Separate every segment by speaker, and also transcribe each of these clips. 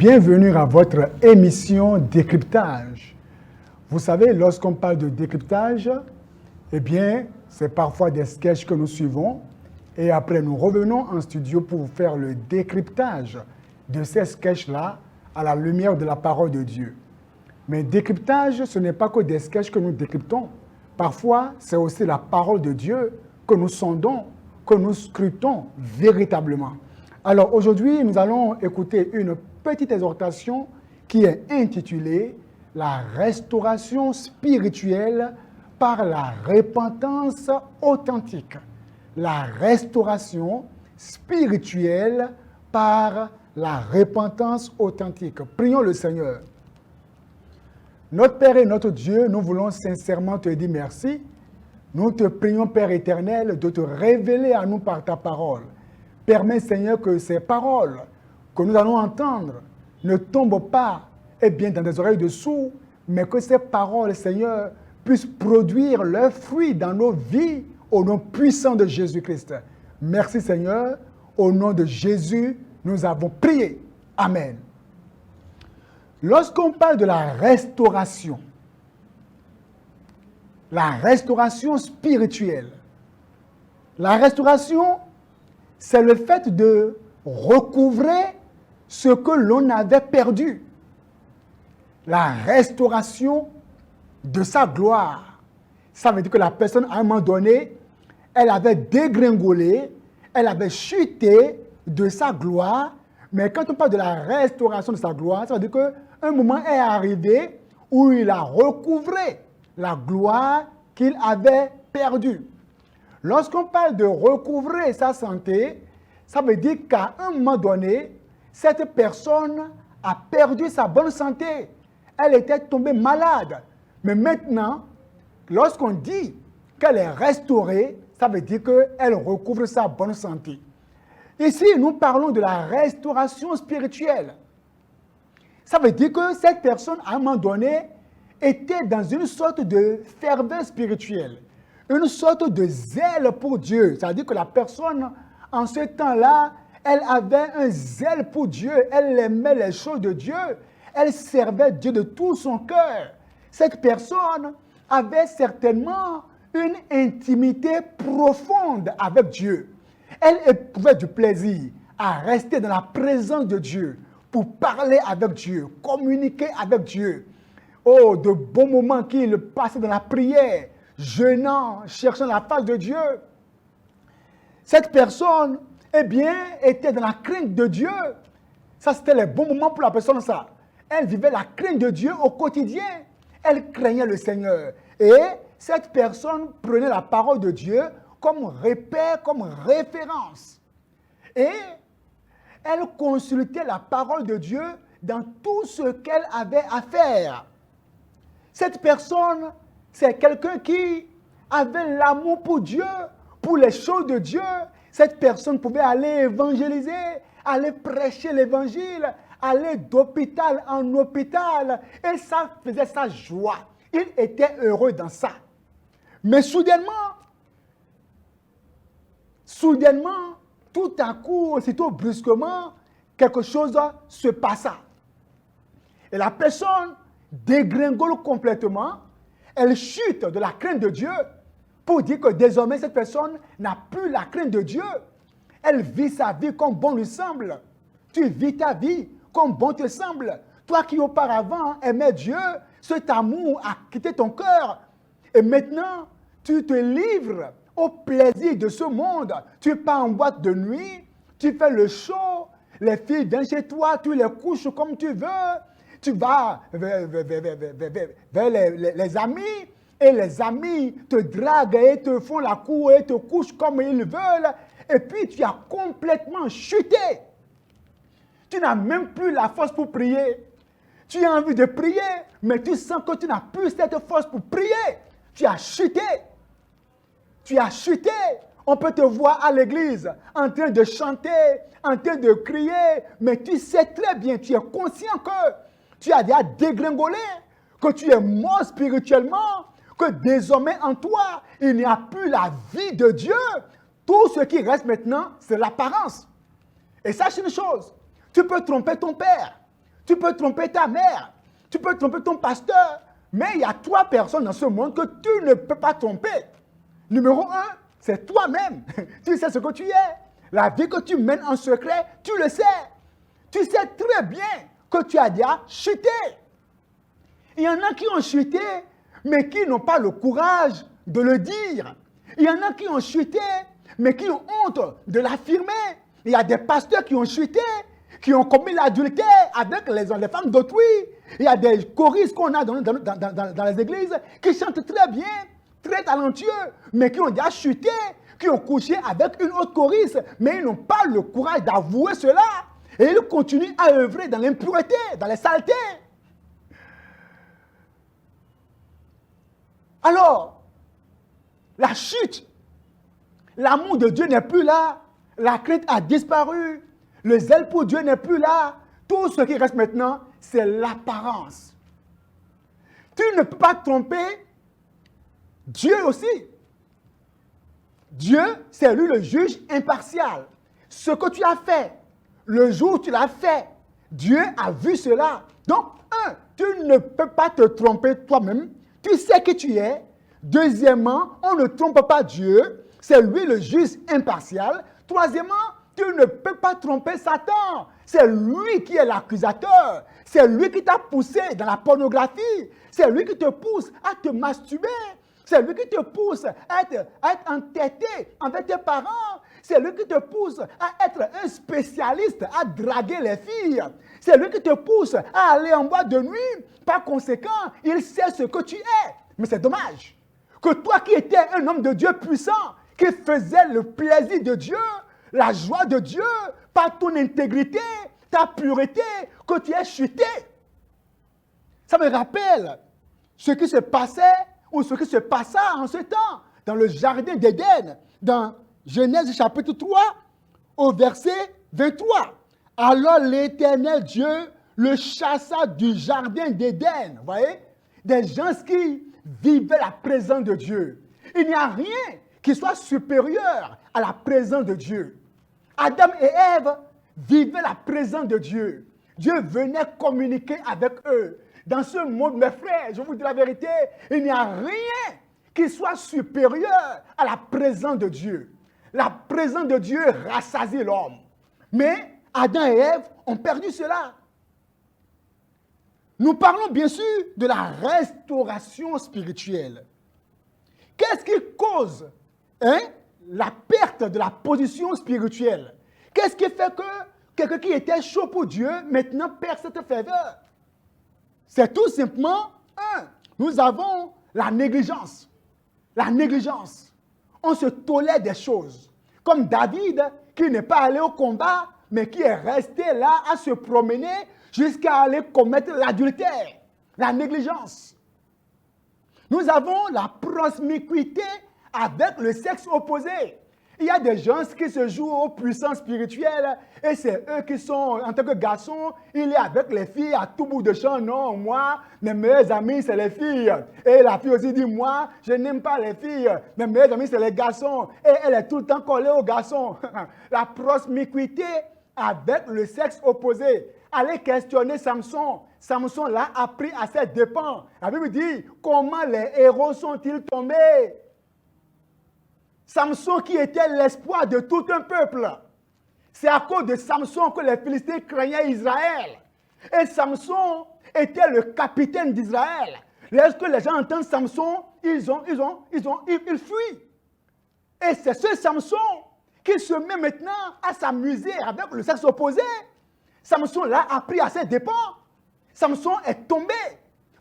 Speaker 1: Bienvenue à votre émission Décryptage. Vous savez, lorsqu'on parle de décryptage, eh bien, c'est parfois des sketchs que nous suivons et après nous revenons en studio pour vous faire le décryptage de ces sketchs-là à la lumière de la parole de Dieu. Mais décryptage, ce n'est pas que des sketchs que nous décryptons. Parfois, c'est aussi la parole de Dieu que nous sondons, que nous scrutons véritablement. Alors aujourd'hui, nous allons écouter une petite exhortation qui est intitulée « La restauration spirituelle par la repentance authentique ». La restauration spirituelle par la repentance authentique. Prions le Seigneur. Notre Père et notre Dieu, nous voulons sincèrement te dire merci. Nous te prions, Père éternel, de te révéler à nous par ta parole. Permets, Seigneur, que ces paroles que nous allons entendre ne tombent pas dans des oreilles de sourds, mais que ces paroles, Seigneur, puissent produire leurs fruits dans nos vies au nom puissant de Jésus-Christ. Merci, Seigneur. Au nom de Jésus, nous avons prié. Amen. Lorsqu'on parle de la restauration spirituelle, la restauration, c'est le fait de recouvrer ce que l'on avait perdu. La restauration de sa gloire. Ça veut dire que la personne, à un moment donné, elle avait dégringolé, elle avait chuté de sa gloire. Mais quand on parle de la restauration de sa gloire, ça veut dire qu'un moment est arrivé où il a recouvré la gloire qu'il avait perdue. Lorsqu'on parle de recouvrer sa santé, ça veut dire qu'à un moment donné, cette personne a perdu sa bonne santé. Elle était tombée malade. Mais maintenant, lorsqu'on dit qu'elle est restaurée, ça veut dire qu'elle recouvre sa bonne santé. Ici, nous parlons de la restauration spirituelle. Ça veut dire que cette personne, à un moment donné, était dans une sorte de ferveur spirituelle, une sorte de zèle pour Dieu. Ça veut dire que la personne, en ce temps-là, elle avait un zèle pour Dieu, elle aimait les choses de Dieu, elle servait Dieu de tout son cœur. Cette personne avait certainement une intimité profonde avec Dieu. Elle éprouvait du plaisir à rester dans la présence de Dieu, pour parler avec Dieu, communiquer avec Dieu. Oh, de bons moments qu'il passait dans la prière, jeûnant, cherchant la face de Dieu. Cette personne, était dans la crainte de Dieu. Ça, c'était les bons moments pour la personne, ça. Elle vivait la crainte de Dieu au quotidien. Elle craignait le Seigneur. Et cette personne prenait la parole de Dieu comme repère, comme référence. Et elle consultait la parole de Dieu dans tout ce qu'elle avait à faire. Cette personne, c'est quelqu'un qui avait l'amour pour Dieu, pour les choses de Dieu. Cette personne pouvait aller évangéliser, aller prêcher l'évangile, aller d'hôpital en hôpital. Et ça faisait sa joie. Il était heureux dans ça. Mais soudainement, tout à coup, aussitôt brusquement, quelque chose se passa. Et la personne dégringole complètement. Elle chute de la crainte de Dieu pour dire que désormais, cette personne n'a plus la crainte de Dieu. Elle vit sa vie comme bon lui semble. Tu vis ta vie comme bon te semble. Toi qui auparavant aimais Dieu, cet amour a quitté ton cœur. Et maintenant, tu te livres au plaisir de ce monde. Tu pars en boîte de nuit, tu fais le show, les filles viennent chez toi, tu les couches comme tu veux, tu vas vers les amis, et les amis te draguent et te font la cour et te couchent comme ils veulent, et puis tu as complètement chuté. Tu n'as même plus la force pour prier. Tu as envie de prier, mais tu sens que tu n'as plus cette force pour prier. Tu as chuté. Tu as chuté. On peut te voir à l'église en train de chanter, en train de crier, mais tu sais très bien, tu es conscient que tu as déjà dégringolé, que tu es mort spirituellement, que désormais en toi, il n'y a plus la vie de Dieu. Tout ce qui reste maintenant, c'est l'apparence. Et sache une chose, tu peux tromper ton père, tu peux tromper ta mère, tu peux tromper ton pasteur, mais il y a 3 personnes dans ce monde que tu ne peux pas tromper. Numéro 1, c'est toi-même. Tu sais ce que tu es. La vie que tu mènes en secret, tu le sais. Tu sais très bien que tu as déjà chuté. Il y en a qui ont chuté, mais qui n'ont pas le courage de le dire. Il y en a qui ont chuté, mais qui ont honte de l'affirmer. Il y a des pasteurs qui ont chuté, qui ont commis l'adultère avec les femmes d'autrui. Il y a des choristes qu'on a dans les églises qui chantent très bien, très talentueux, mais qui ont déjà chuté, qui ont couché avec une autre choriste, mais ils n'ont pas le courage d'avouer cela. Et ils continuent à œuvrer dans l'impureté, dans les saletés. Alors, la chute, l'amour de Dieu n'est plus là, la crainte a disparu, le zèle pour Dieu n'est plus là. Tout ce qui reste maintenant, c'est l'apparence. Tu ne peux pas tromper Dieu aussi. Dieu, c'est lui le juge impartial. Ce que tu as fait, le jour où tu l'as fait, Dieu a vu cela. Donc, tu ne peux pas te tromper toi-même. Tu sais qui tu es. Deuxièmement, on ne trompe pas Dieu. C'est lui le juge impartial. Troisièmement, tu ne peux pas tromper Satan. C'est lui qui est l'accusateur. C'est lui qui t'a poussé dans la pornographie. C'est lui qui te pousse à te masturber. C'est lui qui te pousse à être entêté envers tes parents. C'est lui qui te pousse à être un spécialiste, à draguer les filles. C'est lui qui te pousse à aller en boîte de nuit. Par conséquent, il sait ce que tu es. Mais c'est dommage que toi qui étais un homme de Dieu puissant, qui faisait le plaisir de Dieu, la joie de Dieu, par ton intégrité, ta pureté, que tu es chuté. Ça me rappelle ce qui se passait ou ce qui se passa en ce temps dans le jardin d'Éden, dans Genèse chapitre 3, au verset 23. Alors l'Éternel Dieu le chassa du jardin d'Éden. Vous voyez? Des gens qui vivaient la présence de Dieu. Il n'y a rien qui soit supérieur à la présence de Dieu. Adam et Ève vivaient la présence de Dieu. Dieu venait communiquer avec eux. Dans ce monde, mes frères, je vous dis la vérité, il n'y a rien qui soit supérieur à la présence de Dieu. La présence de Dieu rassasie l'homme. Mais Adam et Ève ont perdu cela. Nous parlons bien sûr de la restauration spirituelle. Qu'est-ce qui cause la perte de la position spirituelle? Qu'est-ce qui fait que quelqu'un qui était chaud pour Dieu, maintenant perd cette faveur? C'est tout simplement, nous avons la négligence. La négligence. On se tolère des choses. Comme David, qui n'est pas allé au combat, mais qui est resté là à se promener jusqu'à aller commettre l'adultère. La négligence. Nous avons la promiscuité avec le sexe opposé. Il y a des gens qui se jouent aux puissances spirituelles et c'est eux qui sont, en tant que garçons, il est avec les filles à tout bout de champ. Non, moi, mes meilleurs amis, c'est les filles. Et la fille aussi dit, moi, je n'aime pas les filles. Mes meilleurs amis, c'est les garçons. Et elle est tout le temps collée aux garçons. La promiscuité avec le sexe opposé. Allez questionner Samson. Samson l'a appris à ses dépens. La Bible dit, comment les héros sont-ils tombés? Samson qui était l'espoir de tout un peuple. C'est à cause de Samson que les Philistins craignaient Israël. Et Samson était le capitaine d'Israël. Lorsque les gens entendent Samson, ils fuient. Et c'est ce Samson qui se met maintenant à s'amuser avec le sexe opposé. Samson l'a appris à ses dépens. Samson est tombé.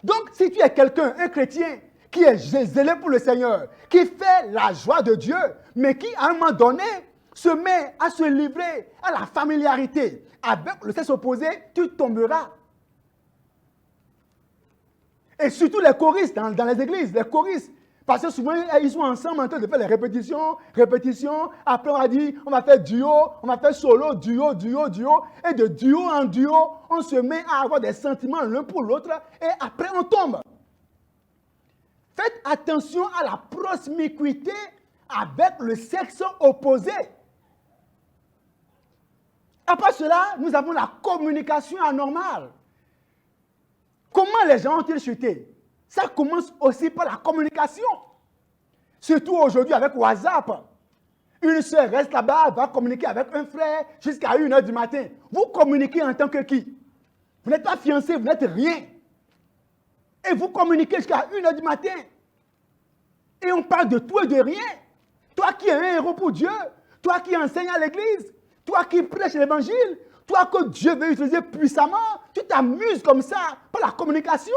Speaker 1: Donc, si tu es quelqu'un, un chrétien, qui est zélé pour le Seigneur, qui fait la joie de Dieu, mais qui, à un moment donné, se met à se livrer à la familiarité avec le sexe opposé, tu tomberas. Et surtout les choristes dans les églises, les choristes, parce que souvent, ils sont ensemble en train de faire les répétitions. Après, on a dit, on va faire duo, on va faire solo, duo. Et de duo en duo, on se met à avoir des sentiments l'un pour l'autre. Et après, on tombe. Faites attention à la promiscuité avec le sexe opposé. Après cela, nous avons la communication anormale. Comment les gens ont-ils chuté? Ça commence aussi par la communication. Surtout aujourd'hui avec WhatsApp. Une sœur reste là-bas, va communiquer avec un frère jusqu'à 1h du matin. Vous communiquez en tant que qui? Vous n'êtes pas fiancé, vous n'êtes rien. Et vous communiquez jusqu'à 1h du matin. Et on parle de tout et de rien. Toi qui es un héros pour Dieu, toi qui enseignes à l'église, toi qui prêches l'évangile, toi que Dieu veut utiliser puissamment, tu t'amuses comme ça par la communication.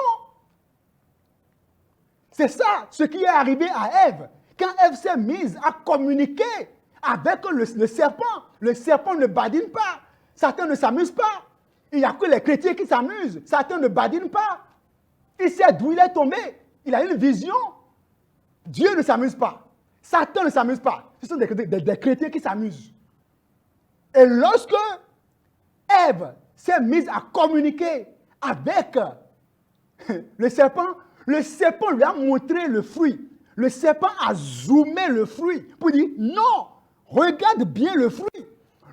Speaker 1: C'est ça ce qui est arrivé à Ève. Quand Ève s'est mise à communiquer avec le serpent ne badine pas. Satan ne s'amuse pas. Il n'y a que les chrétiens qui s'amusent. Satan ne badine pas. Il sait d'où il est tombé. Il a une vision. Dieu ne s'amuse pas. Satan ne s'amuse pas. Ce sont des chrétiens qui s'amusent. Et lorsque Ève s'est mise à communiquer avec le serpent lui a montré le fruit. Le serpent a zoomé le fruit pour dire non, regarde bien le fruit.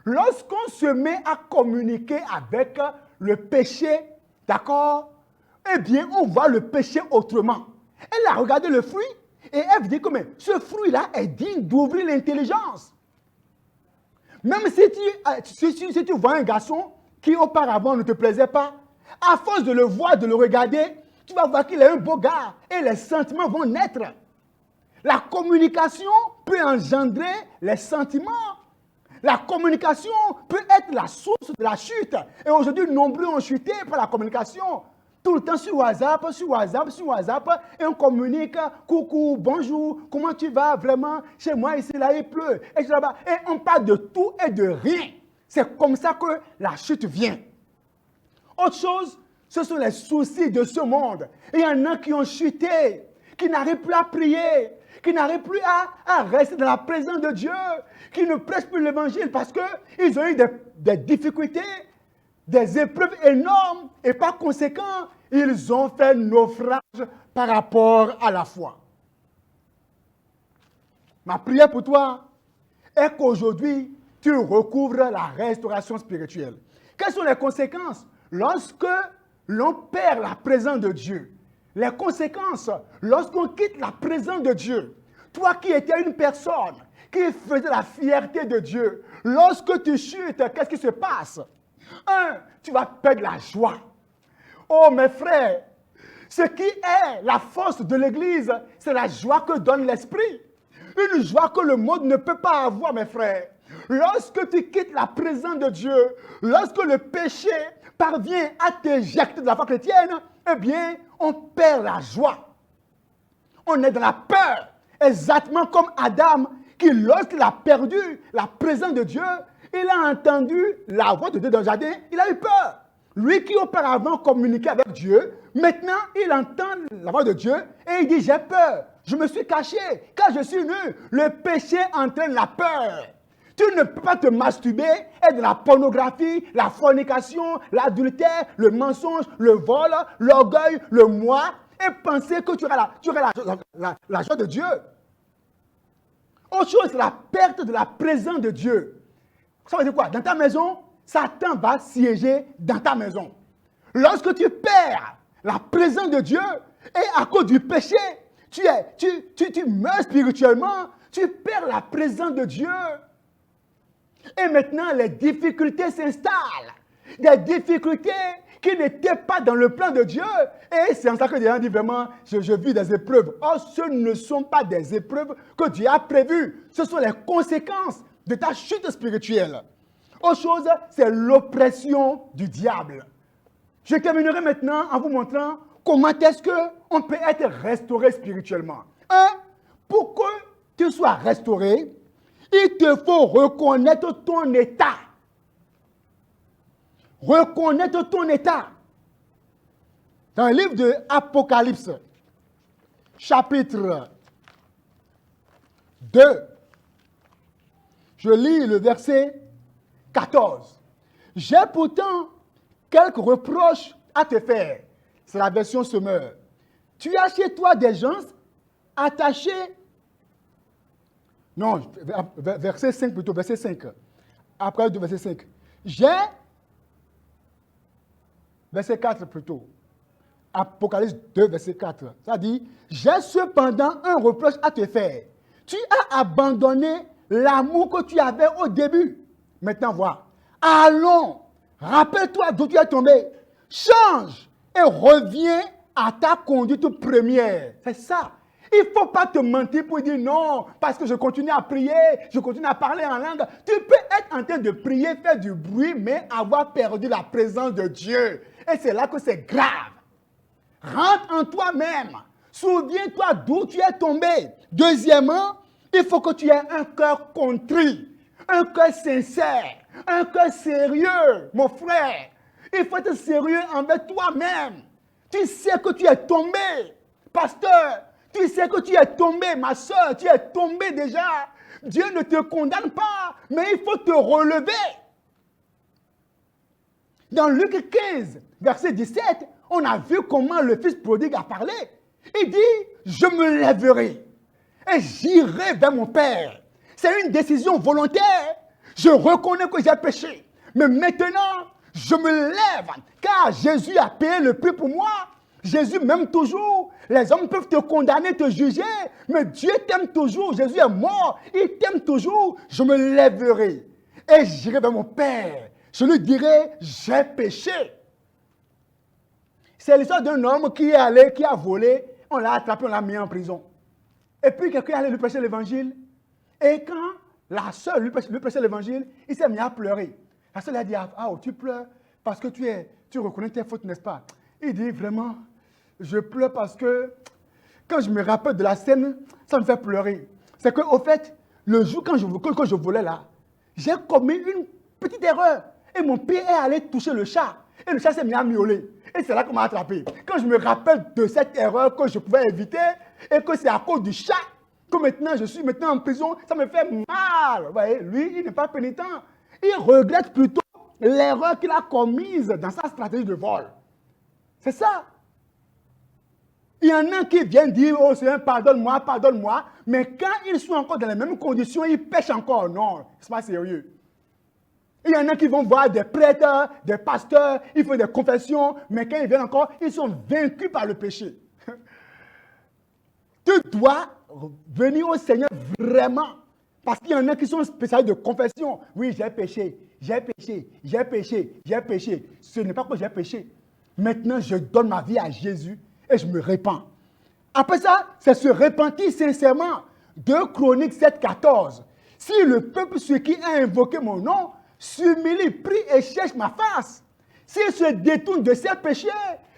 Speaker 1: Lorsqu'on se met à communiquer avec le péché, d'accord, eh bien, on voit le péché autrement. Elle a regardé le fruit et elle dit que ce fruit-là est digne d'ouvrir l'intelligence. Même si tu vois un garçon qui auparavant ne te plaisait pas, à force de le voir, de le regarder, tu vas voir qu'il est un beau gars et les sentiments vont naître. La communication peut engendrer les sentiments. La communication peut être la source de la chute. Et aujourd'hui, nombreux ont chuté par la communication. Tout le temps sur WhatsApp, et on communique, coucou, bonjour, comment tu vas vraiment? Chez moi, ici, là, il pleut. Et on parle de tout et de rien. C'est comme ça que la chute vient. Autre chose, ce sont les soucis de ce monde. Et il y en a qui ont chuté, qui n'arrivent plus à prier, qui n'arrivent plus à rester dans la présence de Dieu, qui ne prêchent plus l'évangile parce qu'ils ont eu des difficultés, des épreuves énormes et par conséquent, ils ont fait naufrage par rapport à la foi. Ma prière pour toi est qu'aujourd'hui, tu recouvres la restauration spirituelle. Quelles sont les conséquences lorsque l'on perd la présence de Dieu? Les conséquences lorsqu'on quitte la présence de Dieu. Toi qui étais une personne qui faisait la fierté de Dieu, lorsque tu chutes, qu'est-ce qui se passe? Tu vas perdre la joie. Oh mes frères, ce qui est la force de l'Église, c'est la joie que donne l'Esprit. Une joie que le monde ne peut pas avoir, mes frères. Lorsque tu quittes la présence de Dieu, lorsque le péché parvient à t'éjecter de la foi chrétienne, eh bien, on perd la joie. On est dans la peur, exactement comme Adam, qui lorsqu'il a perdu la présence de Dieu, il a entendu la voix de Dieu dans le jardin, il a eu peur. Lui qui auparavant communiquait avec Dieu, maintenant il entend la voix de Dieu et il dit j'ai peur, je me suis caché, car je suis nu. Le péché entraîne la peur. Tu ne peux pas te masturber, être dans la pornographie, la fornication, l'adultère, le mensonge, le vol, l'orgueil, le moi, et penser que tu auras la joie de Dieu. Autre chose, c'est la perte de la présence de Dieu. Ça veut dire quoi? Dans ta maison, Satan va siéger dans ta maison. Lorsque tu perds la présence de Dieu, et à cause du péché, tu meurs spirituellement, tu perds la présence de Dieu. Et maintenant, les difficultés s'installent. Des difficultés qui n'étaient pas dans le plan de Dieu. Et c'est en ça que des gens disent vraiment, je vis des épreuves. Or, ce ne sont pas des épreuves que Dieu a prévues. Ce sont les conséquences de ta chute spirituelle. Autre chose, c'est l'oppression du diable. Je terminerai maintenant en vous montrant comment est-ce qu'on peut être restauré spirituellement. Pour que tu sois restauré, il te faut reconnaître ton état. Reconnaître ton état. Dans le livre de Apocalypse, chapitre 2, je lis le verset 14. J'ai pourtant quelques reproches à te faire. C'est la version Semeur. Tu as chez toi des gens attachés. Non, verset 5 plutôt, verset 5. Après le verset 5. Verset 4 plutôt. Apocalypse 2, verset 4. Ça dit, j'ai cependant un reproche à te faire. Tu as abandonné l'amour que tu avais au début. Maintenant, vois. Allons, rappelle-toi d'où tu es tombé. Change et reviens à ta conduite première. C'est ça. Il ne faut pas te mentir pour dire non, parce que je continue à prier, je continue à parler en langue. Tu peux être en train de prier, faire du bruit, mais avoir perdu la présence de Dieu. Et c'est là que c'est grave. Rentre en toi-même. Souviens-toi d'où tu es tombé. Deuxièmement, il faut que tu aies un cœur contrit, un cœur sincère, un cœur sérieux, mon frère. Il faut être sérieux envers toi-même. Tu sais que tu es tombé, pasteur. Tu sais que tu es tombé, ma soeur. Tu es tombé déjà. Dieu ne te condamne pas, mais il faut te relever. Dans Luc 15, verset 17, on a vu comment le fils prodigue a parlé. Il dit, je me lèverai et j'irai vers mon père. C'est une décision volontaire. Je reconnais que j'ai péché. Mais maintenant, je me lève, car Jésus a payé le prix pour moi. Jésus m'aime toujours. Les hommes peuvent te condamner, te juger, mais Dieu t'aime toujours. Jésus est mort, il t'aime toujours. Je me lèverai et j'irai vers mon Père. Je lui dirai, j'ai péché. C'est l'histoire d'un homme qui est allé, qui a volé. On l'a attrapé, on l'a mis en prison. Et puis quelqu'un est allé lui prêcher l'évangile. Et quand la sœur lui prêchait l'évangile, il s'est mis à pleurer. La sœur lui a dit, ah, tu pleures parce que tu reconnais tes fautes, n'est-ce pas? Il dit, vraiment, je pleure parce que quand je me rappelle de la scène, ça me fait pleurer. C'est qu'au fait, le jour quand je volais là, j'ai commis une petite erreur. Et mon pied est allé toucher le chat. Et le chat s'est mis à miauler. Et c'est là qu'on m'a attrapé. Quand je me rappelle de cette erreur que je pouvais éviter, et que c'est à cause du chat que maintenant je suis en prison, ça me fait mal. Vous voyez, lui, il n'est pas pénitent. Il regrette plutôt l'erreur qu'il a commise dans sa stratégie de vol. C'est ça. Il y en a qui viennent dire, oh Seigneur, pardonne-moi, pardonne-moi. Mais quand ils sont encore dans les mêmes conditions, ils pêchent encore. Non, c'est pas sérieux. Il y en a qui vont voir des prêtres, des pasteurs, ils font des confessions, mais quand ils viennent encore, ils sont vaincus par le péché. Tu dois venir au Seigneur vraiment. Parce qu'il y en a qui sont spécialistes de confession. Oui, j'ai péché, j'ai péché, j'ai péché, j'ai péché. Ce n'est pas que j'ai péché. Maintenant, je donne ma vie à Jésus et je me répands. Après ça, c'est se repentir sincèrement. 2 Chroniques 7, 14. Si le peuple, ceux qui a invoqué mon nom, s'humilie, prie et cherche ma face. S'il se détourne de ses péchés,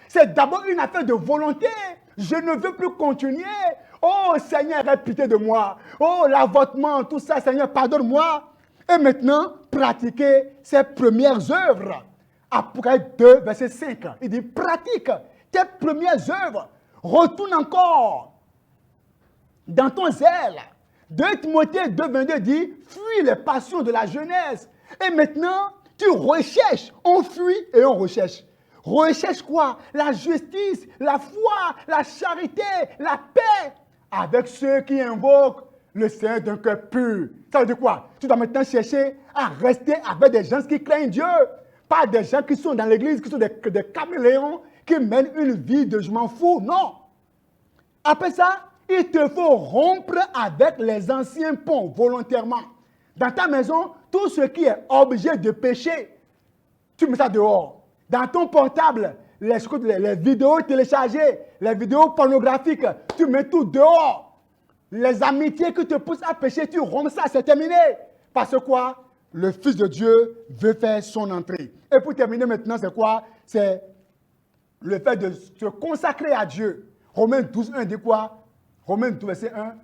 Speaker 1: c'est d'abord une affaire de volonté. Je ne veux plus continuer. Oh Seigneur, aie pitié de moi. Oh l'avortement, tout ça, Seigneur, pardonne-moi. Et maintenant, pratiquer ses premières œuvres. Apocalypse 2, verset 5. Il dit, pratique tes premières œuvres. Retourne encore dans ton zèle. 2 Timothée 2, 22 dit, fuis les passions de la jeunesse. Et maintenant, tu recherches. On fuit et on recherche. Recherche quoi? La justice, la foi, la charité, la paix. Avec ceux qui invoquent le Seigneur d'un cœur pur. Ça veut dire quoi? Tu dois maintenant chercher à rester avec des gens qui craignent Dieu. Pas des gens qui sont dans l'église, qui sont des caméléons, qui mènent une vie de je m'en fous. Non. Après ça, il te faut rompre avec les anciens ponts volontairement. Dans ta maison, tout ce qui est objet de péché, tu mets ça dehors. Dans ton portable, les vidéos téléchargées, les vidéos pornographiques, tu mets tout dehors. Les amitiés qui te poussent à pécher, tu rompes ça, c'est terminé. Parce que quoi? Le Fils de Dieu veut faire son entrée. Et pour terminer maintenant, c'est quoi? C'est le fait de se consacrer à Dieu. Romains 12, 1 dit quoi? Romains 12, verset 1.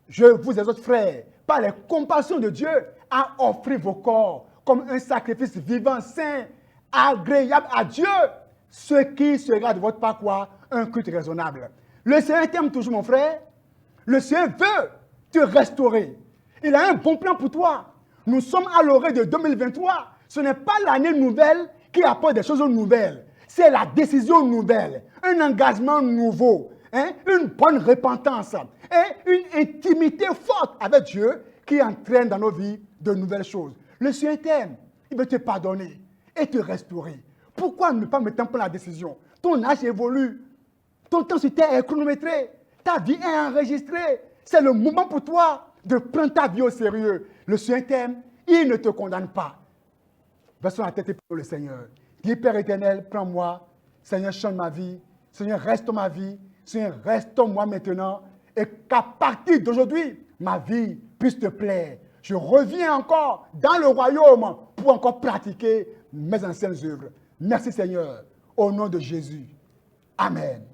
Speaker 1: Je vous exhorte, frères, par les compassions de Dieu, à offrir vos corps comme un sacrifice vivant, saint, agréable à Dieu, ce qui sera de votre part quoi? Un culte raisonnable. Le Seigneur t'aime toujours, mon frère. Le Seigneur veut te restaurer. Il a un bon plan pour toi. Nous sommes à l'orée de 2023. Ce n'est pas l'année nouvelle qui apporte des choses nouvelles. C'est la décision nouvelle, un engagement nouveau, une bonne repentance et une intimité forte avec Dieu qui entraîne dans nos vies de nouvelles choses. Le Seigneur t'aime. Il veut te pardonner et te restaurer. Pourquoi ne pas maintenant prendre la décision? Ton âge évolue. Ton temps sur terre est chronométré. Ta vie est enregistrée. C'est le moment pour toi de prendre ta vie au sérieux. Le Seigneur t'aime, il ne te condamne pas. Baissons la tête et prions le Seigneur. Dis, Père éternel, prends-moi. Seigneur, change ma vie. Seigneur, reste ma vie. Seigneur, reste moi maintenant. Et qu'à partir d'aujourd'hui, ma vie puisse te plaire. Je reviens encore dans le royaume pour encore pratiquer mes anciennes œuvres. Merci Seigneur. Au nom de Jésus. Amen.